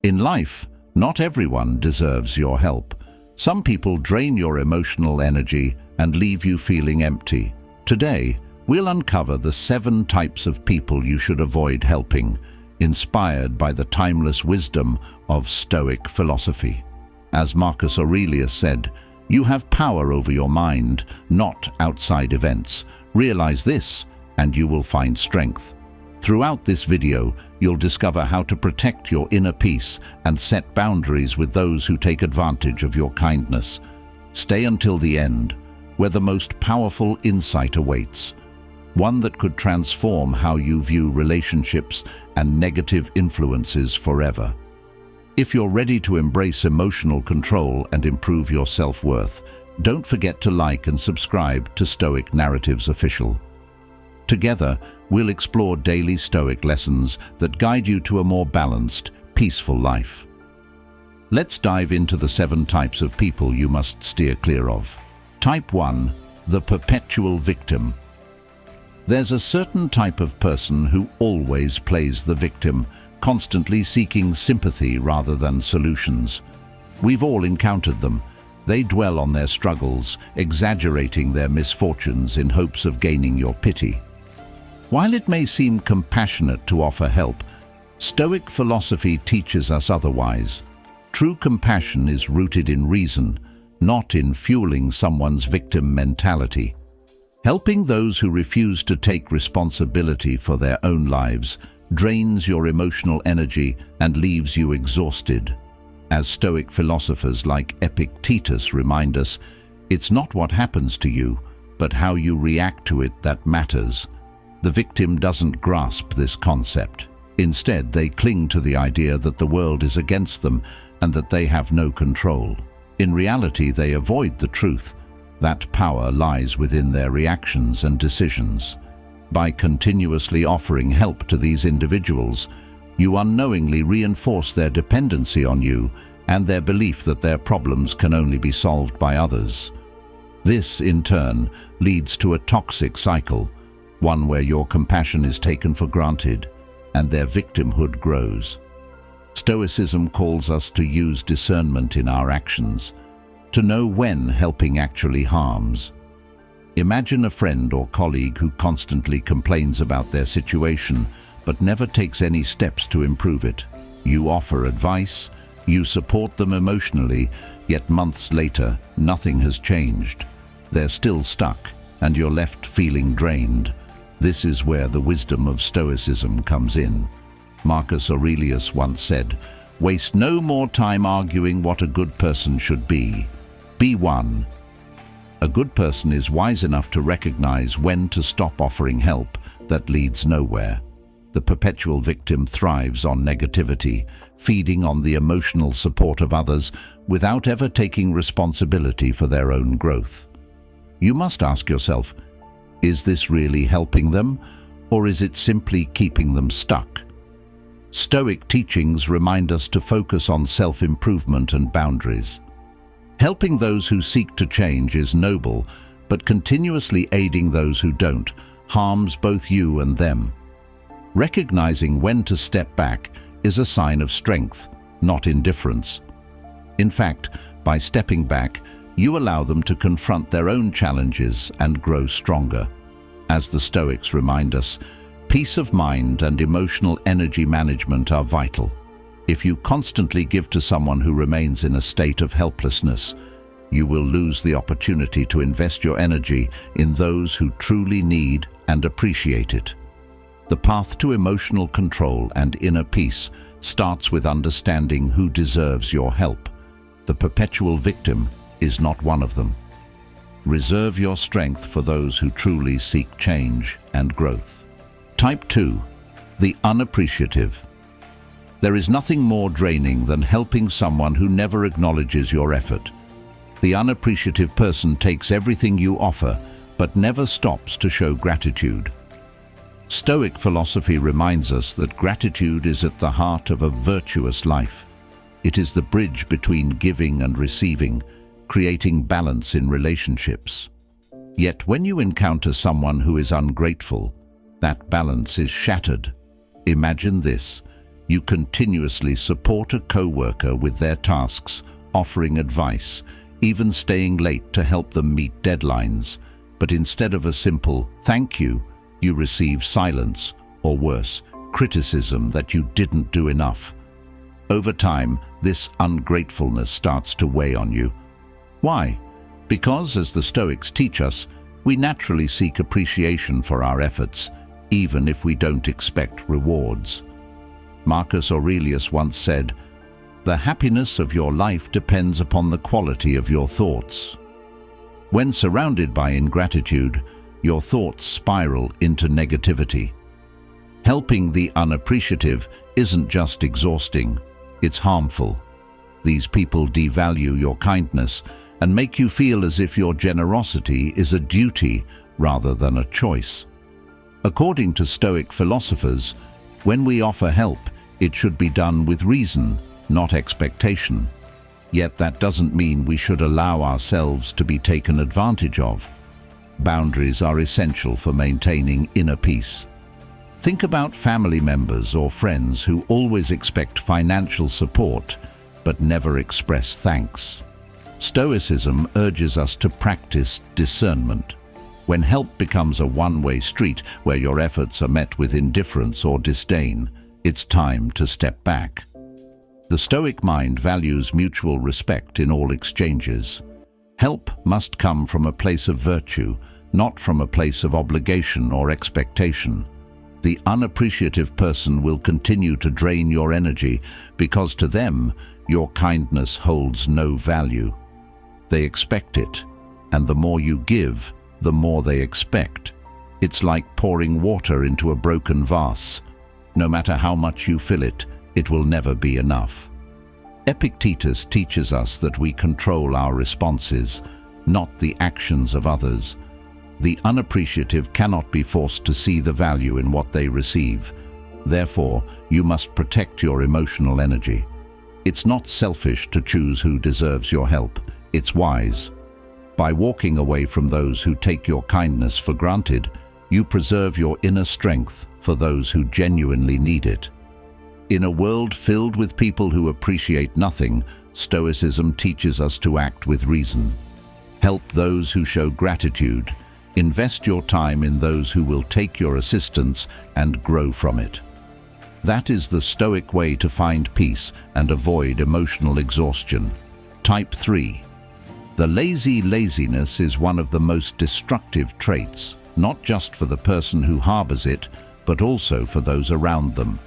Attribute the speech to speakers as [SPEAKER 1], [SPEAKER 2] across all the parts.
[SPEAKER 1] In life, not everyone deserves your help. Some people drain your emotional energy and leave you feeling empty. Today, we'll uncover the 7 types of people you should avoid helping, inspired by the timeless wisdom of Stoic philosophy. As Marcus Aurelius said, "You have power over your mind, not outside events. Realize this, and you will find strength." Throughout this video, you'll discover how to protect your inner peace and set boundaries with those who take advantage of your kindness. Stay until the end, where the most powerful insight awaits, one that could transform how you view relationships and negative influences forever. If you're ready to embrace emotional control and improve your self-worth, don't forget to like and subscribe to Stoic Narratives Official. Together, we'll explore daily Stoic lessons that guide you to a more balanced, peaceful life. Let's dive into the 7 types of people you must steer clear of. Type 1. The perpetual victim. There's a certain type of person who always plays the victim, constantly seeking sympathy rather than solutions. We've all encountered them. They dwell on their struggles, exaggerating their misfortunes in hopes of gaining your pity. While it may seem compassionate to offer help, Stoic philosophy teaches us otherwise. True compassion is rooted in reason, not in fueling someone's victim mentality. Helping those who refuse to take responsibility for their own lives drains your emotional energy and leaves you exhausted. As Stoic philosophers like Epictetus remind us, it's not what happens to you, but how you react to it that matters. The victim doesn't grasp this concept. Instead, they cling to the idea that the world is against them and that they have no control. In reality, they avoid the truth. That power lies within their reactions and decisions. By continuously offering help to these individuals, you unknowingly reinforce their dependency on you and their belief that their problems can only be solved by others. This, in turn, leads to a toxic cycle, one where your compassion is taken for granted and their victimhood grows. Stoicism calls us to use discernment in our actions, to know when helping actually harms. Imagine a friend or colleague who constantly complains about their situation but never takes any steps to improve it. You offer advice, you support them emotionally, yet months later, nothing has changed. They're still stuck, and you're left feeling drained. This is where the wisdom of Stoicism comes in. Marcus Aurelius once said, "Waste no more time arguing what a good person should be. Be one." A good person is wise enough to recognize when to stop offering help that leads nowhere. The perpetual victim thrives on negativity, feeding on the emotional support of others without ever taking responsibility for their own growth. You must ask yourself, is this really helping them, or is it simply keeping them stuck? Stoic teachings remind us to focus on self-improvement and boundaries. Helping those who seek to change is noble, but continuously aiding those who don't harms both you and them. Recognizing when to step back is a sign of strength, not indifference. In fact, by stepping back, you allow them to confront their own challenges and grow stronger. As the Stoics remind us, peace of mind and emotional energy management are vital. If you constantly give to someone who remains in a state of helplessness, you will lose the opportunity to invest your energy in those who truly need and appreciate it. The path to emotional control and inner peace starts with understanding who deserves your help. The perpetual victim is not one of them. Reserve your strength for those who truly seek change and growth. Type 2. The unappreciative. There is nothing more draining than helping someone who never acknowledges your effort. The unappreciative person takes everything you offer, but never stops to show gratitude. Stoic philosophy reminds us that gratitude is at the heart of a virtuous life. It is the bridge between giving and receiving, creating balance in relationships. Yet when you encounter someone who is ungrateful, that balance is shattered. Imagine this. You continuously support a co-worker with their tasks, offering advice, even staying late to help them meet deadlines. But instead of a simple "thank you," you receive silence, or worse, criticism that you didn't do enough. Over time, this ungratefulness starts to weigh on you. Why? Because, as the Stoics teach us, we naturally seek appreciation for our efforts, even if we don't expect rewards. Marcus Aurelius once said, "The happiness of your life depends upon the quality of your thoughts." When surrounded by ingratitude, your thoughts spiral into negativity. Helping the unappreciative isn't just exhausting, it's harmful. These people devalue your kindness and make you feel as if your generosity is a duty rather than a choice. According to Stoic philosophers, when we offer help, it should be done with reason, not expectation. Yet that doesn't mean we should allow ourselves to be taken advantage of. Boundaries are essential for maintaining inner peace. Think about family members or friends who always expect financial support but never express thanks. Stoicism urges us to practice discernment. When help becomes a one-way street where your efforts are met with indifference or disdain, it's time to step back. The Stoic mind values mutual respect in all exchanges. Help must come from a place of virtue, not from a place of obligation or expectation. The unappreciative person will continue to drain your energy because to them, your kindness holds no value. They expect it, and the more you give, the more they expect. It's like pouring water into a broken vase. No matter how much you fill it, it will never be enough. Epictetus teaches us that we control our responses, not the actions of others. The unappreciative cannot be forced to see the value in what they receive. Therefore, you must protect your emotional energy. It's not selfish to choose who deserves your help. It's wise. By walking away from those who take your kindness for granted, you preserve your inner strength for those who genuinely need it. In a world filled with people who appreciate nothing, Stoicism teaches us to act with reason. Help those who show gratitude. Invest your time in those who will take your assistance and grow from it. That is the Stoic way to find peace and avoid emotional exhaustion. Type 3. The laziness is one of the most destructive traits, not just for the person who harbors it, but also for those around them.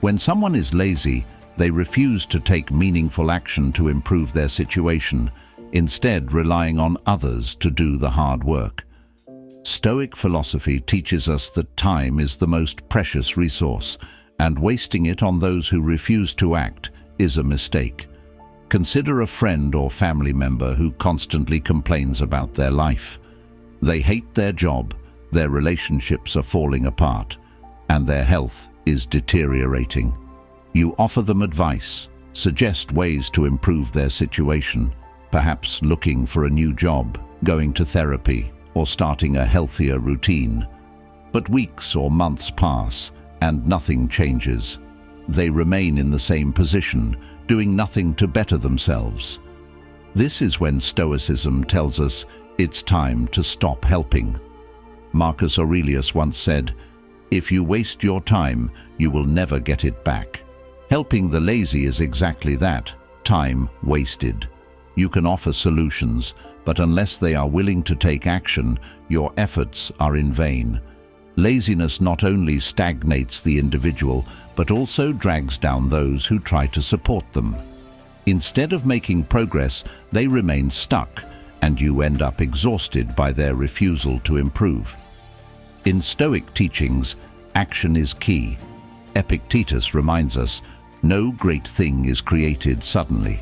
[SPEAKER 1] When someone is lazy, they refuse to take meaningful action to improve their situation, instead relying on others to do the hard work. Stoic philosophy teaches us that time is the most precious resource, and wasting it on those who refuse to act is a mistake. Consider a friend or family member who constantly complains about their life. They hate their job, their relationships are falling apart, and their health is deteriorating. You offer them advice, suggest ways to improve their situation, perhaps looking for a new job, going to therapy, or starting a healthier routine. But weeks or months pass, and nothing changes. They remain in the same position, doing nothing to better themselves. This is when Stoicism tells us it's time to stop helping. Marcus Aurelius once said, "If you waste your time, you will never get it back." Helping the lazy is exactly that, time wasted. You can offer solutions, but unless they are willing to take action, your efforts are in vain. Laziness not only stagnates the individual, but also drags down those who try to support them. Instead of making progress, they remain stuck, and you end up exhausted by their refusal to improve. In Stoic teachings, action is key. Epictetus reminds us, no great thing is created suddenly.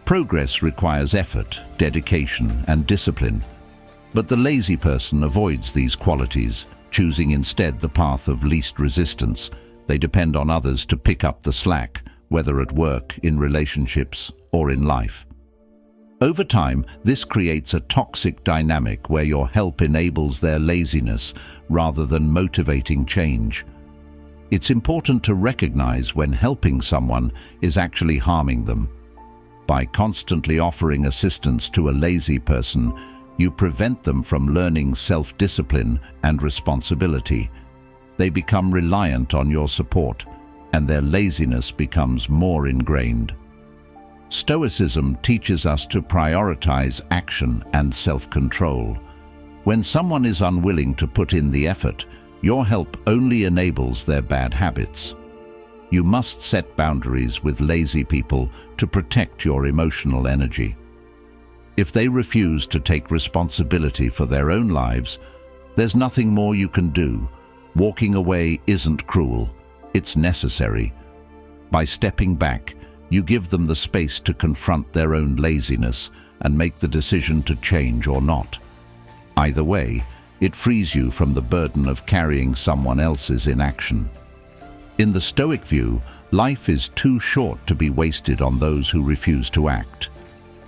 [SPEAKER 1] Progress requires effort, dedication, and discipline. But the lazy person avoids these qualities, choosing instead the path of least resistance. They depend on others to pick up the slack, whether at work, in relationships, or in life. Over time, this creates a toxic dynamic where your help enables their laziness rather than motivating change. It's important to recognize when helping someone is actually harming them. By constantly offering assistance to a lazy person, you prevent them from learning self-discipline and responsibility. They become reliant on your support, and their laziness becomes more ingrained. Stoicism teaches us to prioritize action and self-control. When someone is unwilling to put in the effort, your help only enables their bad habits. You must set boundaries with lazy people to protect your emotional energy. If they refuse to take responsibility for their own lives, there's nothing more you can do. Walking away isn't cruel, it's necessary. By stepping back, you give them the space to confront their own laziness and make the decision to change or not. Either way, it frees you from the burden of carrying someone else's inaction. In the Stoic view, life is too short to be wasted on those who refuse to act.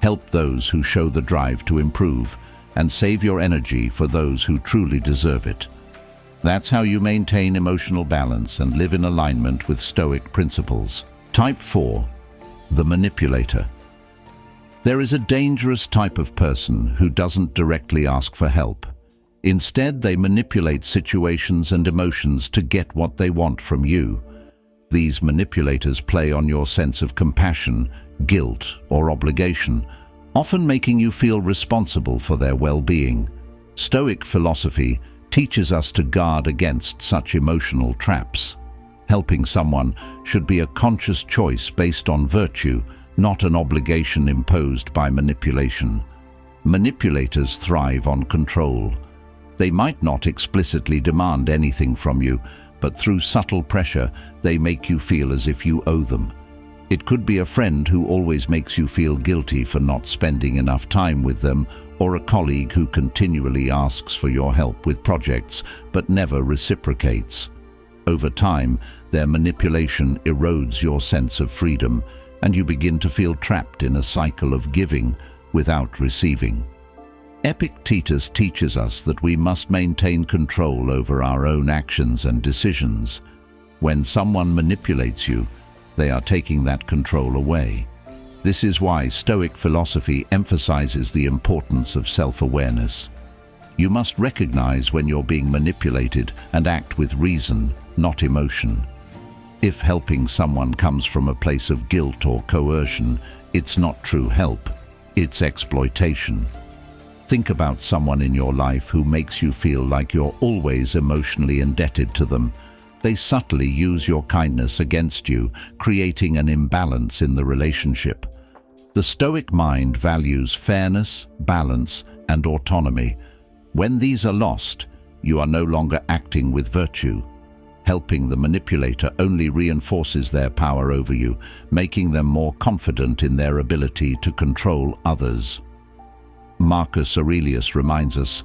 [SPEAKER 1] Help those who show the drive to improve, and save your energy for those who truly deserve it. That's how you maintain emotional balance and live in alignment with Stoic principles. Type 4. The manipulator. There is a dangerous type of person who doesn't directly ask for help. Instead, they manipulate situations and emotions to get what they want from you. These manipulators play on your sense of compassion, guilt, or obligation, often making you feel responsible for their well-being. Stoic philosophy teaches us to guard against such emotional traps. Helping someone should be a conscious choice based on virtue, not an obligation imposed by manipulation. Manipulators thrive on control. They might not explicitly demand anything from you, but through subtle pressure, they make you feel as if you owe them. It could be a friend who always makes you feel guilty for not spending enough time with them, or a colleague who continually asks for your help with projects but never reciprocates. Over time, their manipulation erodes your sense of freedom, and you begin to feel trapped in a cycle of giving without receiving. Epictetus teaches us that we must maintain control over our own actions and decisions. When someone manipulates you, they are taking that control away. This is why Stoic philosophy emphasizes the importance of self-awareness. You must recognize when you're being manipulated and act with reason, not emotion. If helping someone comes from a place of guilt or coercion, it's not true help, it's exploitation. Think about someone in your life who makes you feel like you're always emotionally indebted to them. They subtly use your kindness against you, creating an imbalance in the relationship. The Stoic mind values fairness, balance, and autonomy. When these are lost, you are no longer acting with virtue. Helping the manipulator only reinforces their power over you, making them more confident in their ability to control others. Marcus Aurelius reminds us,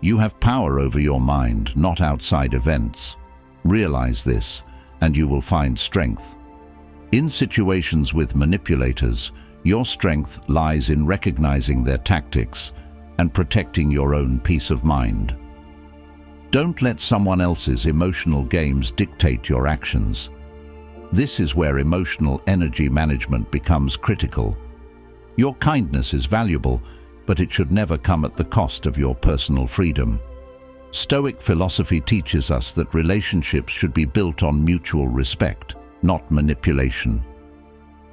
[SPEAKER 1] "You have power over your mind, not outside events. Realize this, and you will find strength." In situations with manipulators, your strength lies in recognizing their tactics and protecting your own peace of mind. Don't let someone else's emotional games dictate your actions. This is where emotional energy management becomes critical. Your kindness is valuable, but it should never come at the cost of your personal freedom. Stoic philosophy teaches us that relationships should be built on mutual respect, not manipulation.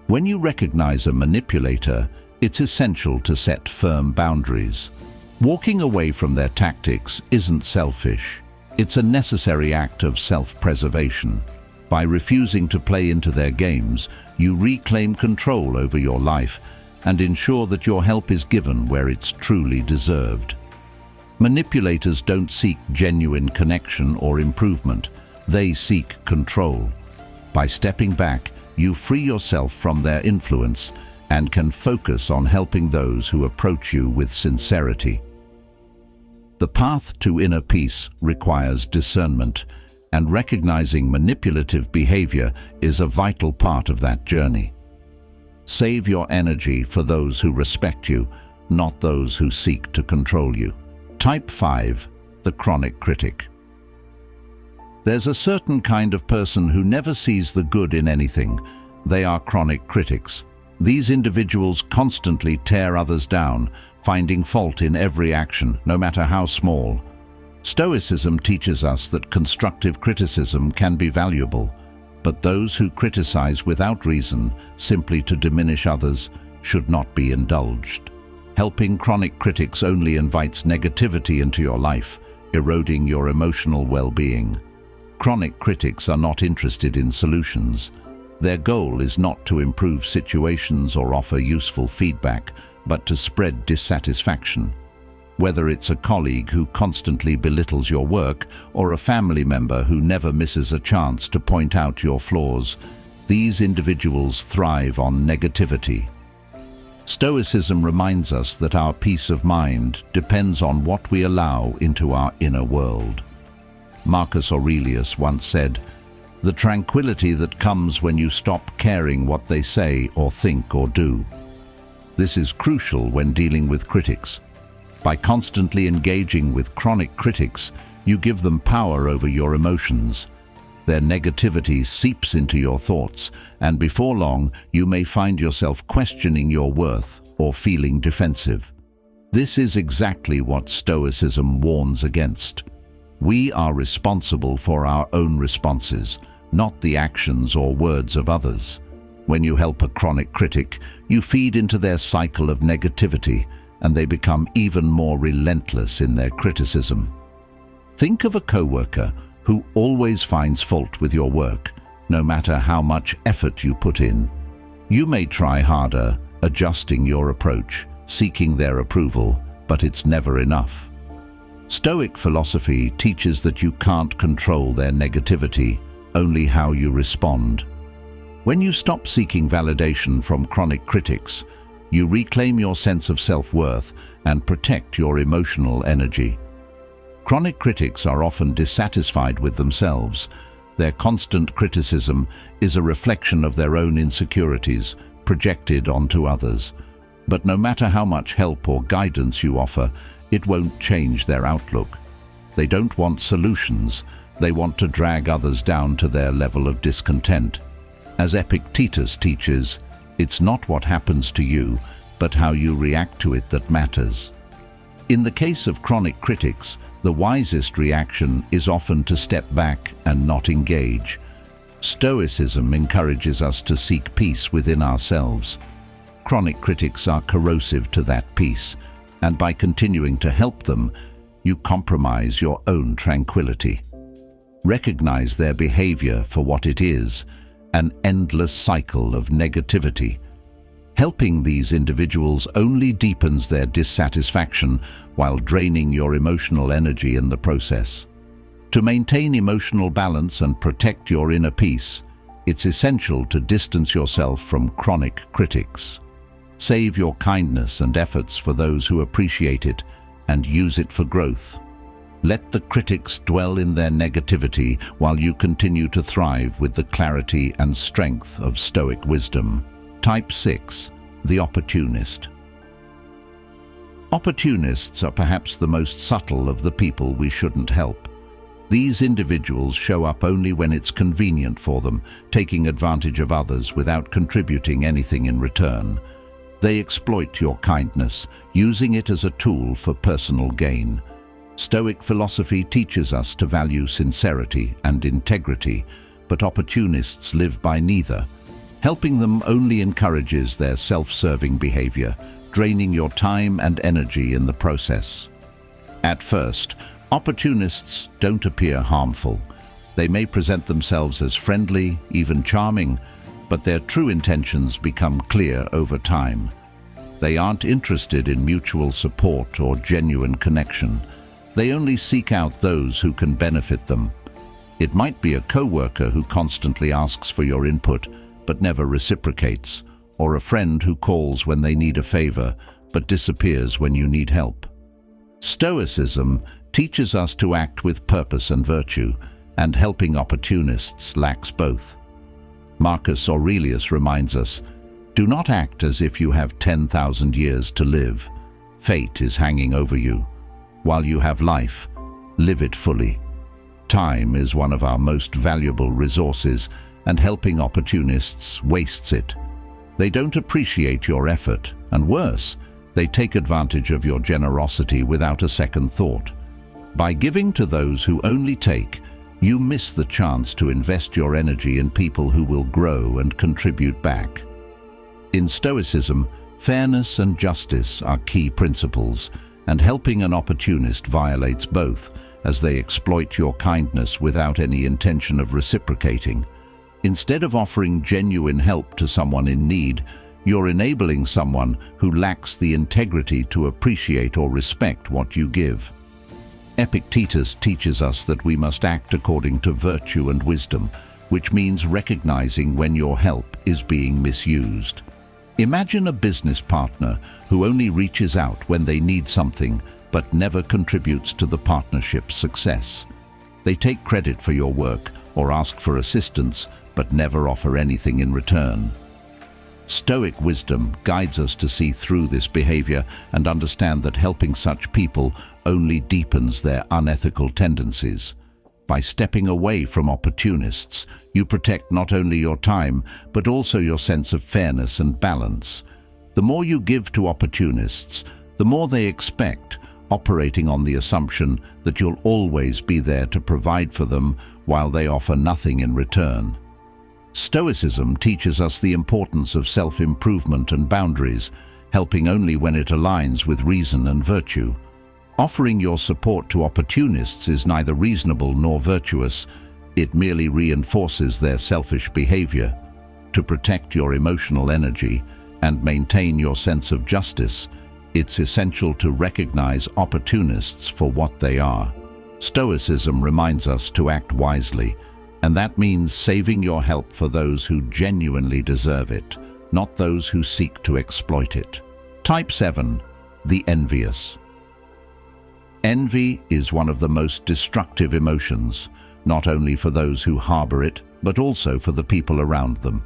[SPEAKER 1] When you recognize a manipulator, it's essential to set firm boundaries. Walking away from their tactics isn't selfish. It's a necessary act of self-preservation. By refusing to play into their games, you reclaim control over your life and ensure that your help is given where it's truly deserved. Manipulators don't seek genuine connection or improvement. They seek control. By stepping back, you free yourself from their influence and can focus on helping those who approach you with sincerity. The path to inner peace requires discernment, and recognizing manipulative behavior is a vital part of that journey. Save your energy for those who respect you, not those who seek to control you. Type 5. The chronic critic. There's a certain kind of person who never sees the good in anything. They are chronic critics. These individuals constantly tear others down, finding fault in every action, no matter how small. Stoicism teaches us that constructive criticism can be valuable, but those who criticize without reason, simply to diminish others, should not be indulged. Helping chronic critics only invites negativity into your life, eroding your emotional well-being. Chronic critics are not interested in solutions. Their goal is not to improve situations or offer useful feedback, but to spread dissatisfaction. Whether it's a colleague who constantly belittles your work or a family member who never misses a chance to point out your flaws, these individuals thrive on negativity. Stoicism reminds us that our peace of mind depends on what we allow into our inner world. Marcus Aurelius once said, "The tranquility that comes when you stop caring what they say or think or do." This is crucial when dealing with critics. By constantly engaging with chronic critics, you give them power over your emotions. Their negativity seeps into your thoughts, and before long, you may find yourself questioning your worth or feeling defensive. This is exactly what Stoicism warns against. We are responsible for our own responses, not the actions or words of others. When you help a chronic critic, you feed into their cycle of negativity, and they become even more relentless in their criticism. Think of a coworker who always finds fault with your work, no matter how much effort you put in. You may try harder, adjusting your approach, seeking their approval, but it's never enough. Stoic philosophy teaches that you can't control their negativity, only how you respond. When you stop seeking validation from chronic critics, you reclaim your sense of self-worth and protect your emotional energy. Chronic critics are often dissatisfied with themselves. Their constant criticism is a reflection of their own insecurities, projected onto others. But no matter how much help or guidance you offer, it won't change their outlook. They don't want solutions. They want to drag others down to their level of discontent. As Epictetus teaches, it's not what happens to you, but how you react to it that matters. In the case of chronic critics, the wisest reaction is often to step back and not engage. Stoicism encourages us to seek peace within ourselves. Chronic critics are corrosive to that peace, and by continuing to help them, you compromise your own tranquility. Recognize their behavior for what it is, an endless cycle of negativity. Helping these individuals only deepens their dissatisfaction while draining your emotional energy in the process. To maintain emotional balance and protect your inner peace, it's essential to distance yourself from chronic critics. Save your kindness and efforts for those who appreciate it and use it for growth. Let the critics dwell in their negativity while you continue to thrive with the clarity and strength of Stoic wisdom. Type 6. The Opportunist. Opportunists are perhaps the most subtle of the people we shouldn't help. These individuals show up only when it's convenient for them, taking advantage of others without contributing anything in return. They exploit your kindness, using it as a tool for personal gain. Stoic philosophy teaches us to value sincerity and integrity, but opportunists live by neither. Helping them only encourages their self-serving behavior, draining your time and energy in the process. At first, opportunists don't appear harmful. They may present themselves as friendly, even charming, but their true intentions become clear over time. They aren't interested in mutual support or genuine connection. They only seek out those who can benefit them. It might be a coworker who constantly asks for your input but never reciprocates, or a friend who calls when they need a favor but disappears when you need help. Stoicism teaches us to act with purpose and virtue, and helping opportunists lacks both. Marcus Aurelius reminds us, "Do not act as if you have 10,000 years to live. Fate is hanging over you. While you have life, live it fully." Time is one of our most valuable resources, and helping opportunists wastes it. They don't appreciate your effort, and worse, they take advantage of your generosity without a second thought. By giving to those who only take, you miss the chance to invest your energy in people who will grow and contribute back. In Stoicism, fairness and justice are key principles, and helping an opportunist violates both, as they exploit your kindness without any intention of reciprocating. Instead of offering genuine help to someone in need, you're enabling someone who lacks the integrity to appreciate or respect what you give. Epictetus teaches us that we must act according to virtue and wisdom, which means recognizing when your help is being misused. Imagine a business partner who only reaches out when they need something but never contributes to the partnership's success. They take credit for your work or ask for assistance but never offer anything in return. Stoic wisdom guides us to see through this behavior and understand that helping such people only deepens their unethical tendencies. By stepping away from opportunists, you protect not only your time, but also your sense of fairness and balance. The more you give to opportunists, the more they expect, operating on the assumption that you'll always be there to provide for them while they offer nothing in return. Stoicism teaches us the importance of self-improvement and boundaries, helping only when it aligns with reason and virtue. Offering your support to opportunists is neither reasonable nor virtuous. It merely reinforces their selfish behavior. To protect your emotional energy and maintain your sense of justice, it's essential to recognize opportunists for what they are. Stoicism reminds us to act wisely, and that means saving your help for those who genuinely deserve it, not those who seek to exploit it. Type 7. The envious. Envy is one of the most destructive emotions, not only for those who harbor it, but also for the people around them.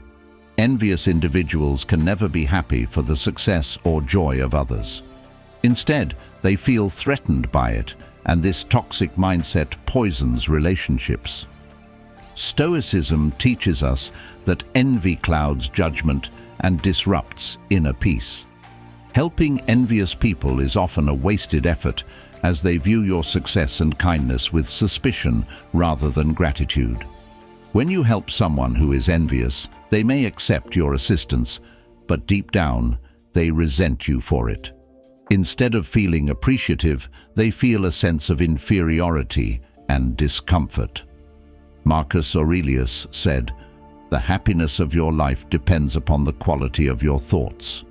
[SPEAKER 1] Envious individuals can never be happy for the success or joy of others. Instead, they feel threatened by it, and this toxic mindset poisons relationships. Stoicism teaches us that envy clouds judgment and disrupts inner peace. Helping envious people is often a wasted effort, as they view your success and kindness with suspicion rather than gratitude. When you help someone who is envious, they may accept your assistance, but deep down, they resent you for it. Instead of feeling appreciative, they feel a sense of inferiority and discomfort. Marcus Aurelius said, "The happiness of your life depends upon the quality of your thoughts."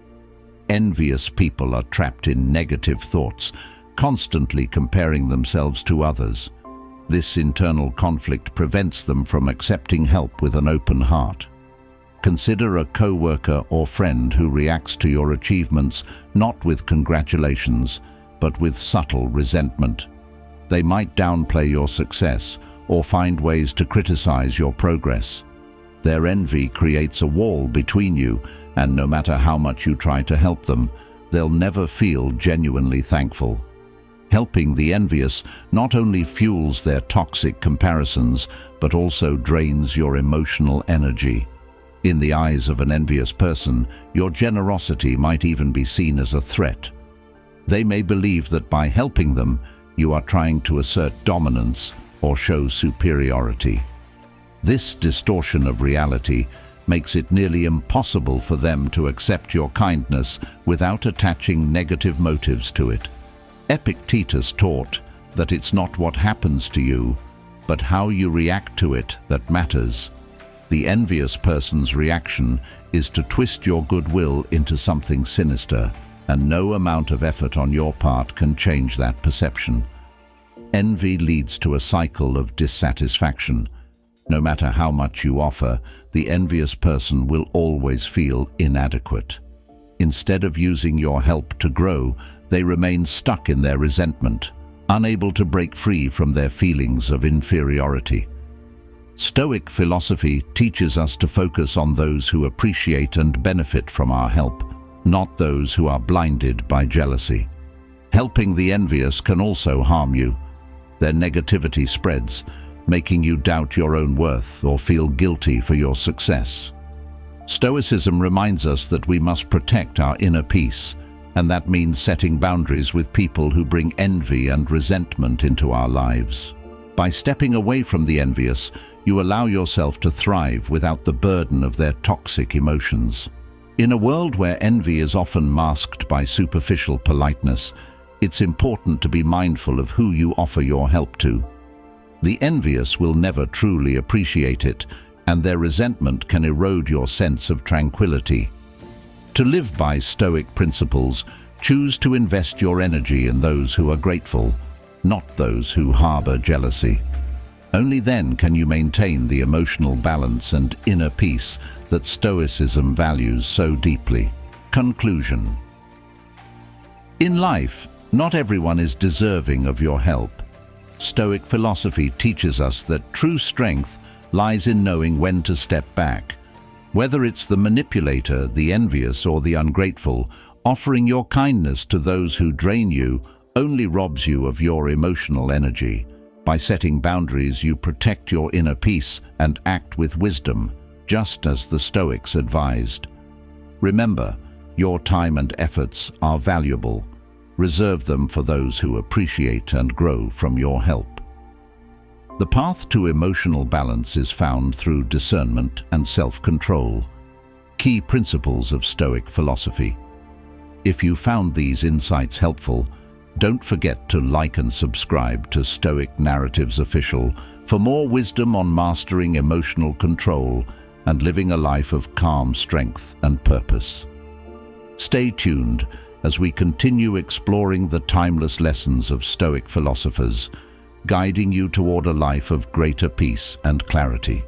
[SPEAKER 1] Envious people are trapped in negative thoughts, constantly comparing themselves to others. This internal conflict prevents them from accepting help with an open heart. Consider a co-worker or friend who reacts to your achievements not with congratulations, but with subtle resentment. They might downplay your success or find ways to criticize your progress. Their envy creates a wall between you, and no matter how much you try to help them, they'll never feel genuinely thankful. Helping the envious not only fuels their toxic comparisons, but also drains your emotional energy. In the eyes of an envious person, your generosity might even be seen as a threat. They may believe that by helping them, you are trying to assert dominance or show superiority. This distortion of reality makes it nearly impossible for them to accept your kindness without attaching negative motives to it. Epictetus taught that it's not what happens to you, but how you react to it that matters. The envious person's reaction is to twist your goodwill into something sinister, and no amount of effort on your part can change that perception. Envy leads to a cycle of dissatisfaction. No matter how much you offer, the envious person will always feel inadequate. Instead of using your help to grow, they remain stuck in their resentment, unable to break free from their feelings of inferiority. Stoic philosophy teaches us to focus on those who appreciate and benefit from our help, not those who are blinded by jealousy. Helping the envious can also harm you. Their negativity spreads, making you doubt your own worth or feel guilty for your success. Stoicism reminds us that we must protect our inner peace, and that means setting boundaries with people who bring envy and resentment into our lives. By stepping away from the envious, you allow yourself to thrive without the burden of their toxic emotions. In a world where envy is often masked by superficial politeness, it's important to be mindful of who you offer your help to. The envious will never truly appreciate it, and their resentment can erode your sense of tranquility. To live by Stoic principles, choose to invest your energy in those who are grateful, not those who harbor jealousy. Only then can you maintain the emotional balance and inner peace that Stoicism values so deeply. Conclusion. In life, not everyone is deserving of your help. Stoic philosophy teaches us that true strength lies in knowing when to step back. Whether it's the manipulator, the envious, or the ungrateful, offering your kindness to those who drain you only robs you of your emotional energy. By setting boundaries, you protect your inner peace and act with wisdom, just as the Stoics advised. Remember, your time and efforts are valuable. Reserve them for those who appreciate and grow from your help. The path to emotional balance is found through discernment and self-control, key principles of Stoic philosophy. If you found these insights helpful, don't forget to like and subscribe to Stoic Narratives Official for more wisdom on mastering emotional control and living a life of calm strength and purpose. Stay tuned as we continue exploring the timeless lessons of Stoic philosophers, guiding you toward a life of greater peace and clarity.